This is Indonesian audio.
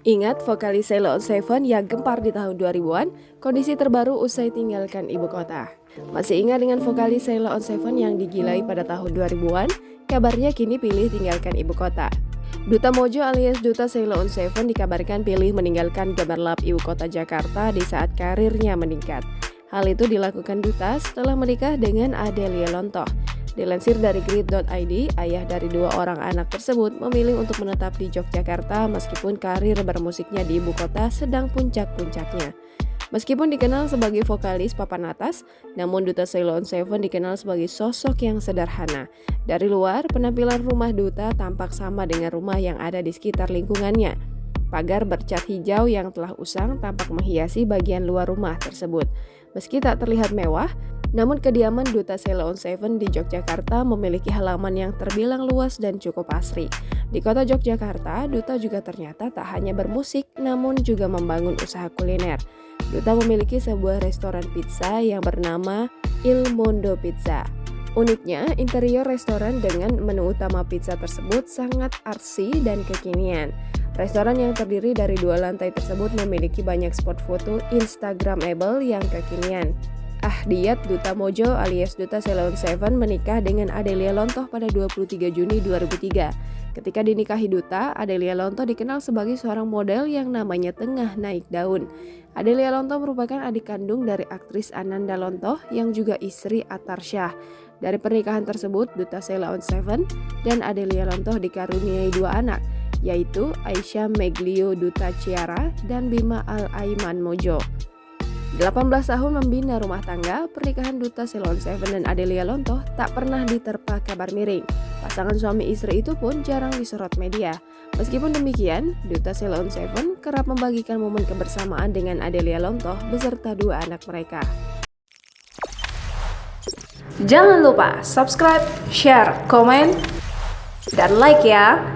Ingat vokalis Sheila on 7 yang gempar di tahun 2000-an, kondisi terbaru usai tinggalkan ibu kota. Masih ingat dengan vokalis Sheila on 7 yang digilai pada tahun 2000-an? Kabarnya kini pilih tinggalkan ibu kota. Duta Mojo alias Duta Sheila on 7 dikabarkan pilih meninggalkan gemerlap ibu kota Jakarta di saat karirnya meningkat. Hal itu dilakukan Duta setelah menikah dengan Adelia Lontoh. Dilansir dari grid.id, ayah dari dua orang anak tersebut memilih untuk menetap di Yogyakarta meskipun karir bermusiknya di ibu kota sedang puncak-puncaknya. Meskipun dikenal sebagai vokalis papan atas, namun Duta Sheila on 7 dikenal sebagai sosok yang sederhana. Dari luar, penampilan rumah Duta tampak sama dengan rumah yang ada di sekitar lingkungannya. Pagar bercat hijau yang telah usang tampak menghiasi bagian luar rumah tersebut. Meski tak terlihat mewah, namun kediaman Duta Sheila on 7 di Yogyakarta memiliki halaman yang terbilang luas dan cukup asri. Di kota Yogyakarta, Duta juga ternyata tak hanya bermusik, namun juga membangun usaha kuliner. Duta memiliki sebuah restoran pizza yang bernama Il Mondo Pizza. Uniknya, interior restoran dengan menu utama pizza tersebut sangat artsy dan kekinian. Restoran yang terdiri dari 2 lantai tersebut memiliki banyak spot foto Instagramable yang kekinian. Diat Duta Mojo alias Duta Sheila on 7 menikah dengan Adelia Lontoh pada 23 Juni 2003. Ketika dinikahi Duta, Adelia Lontoh dikenal sebagai seorang model yang namanya tengah naik daun. Adelia Lontoh merupakan adik kandung dari aktris Ananda Lontoh yang juga istri Atarsya. Dari pernikahan tersebut, Duta Sheila on 7 dan Adelia Lontoh dikaruniai 2 anak, yaitu Aisyah Meglio Duta Ciara dan Bima Al-Aiman Mojo. 18 tahun membina rumah tangga, pernikahan Duta Sheila on 7 dan Adelia Lontoh tak pernah diterpa kabar miring. Pasangan suami istri itu pun jarang disorot media. Meskipun demikian, Duta Sheila on 7 kerap membagikan momen kebersamaan dengan Adelia Lontoh beserta 2 anak mereka. Jangan lupa subscribe, share, komen, dan like ya!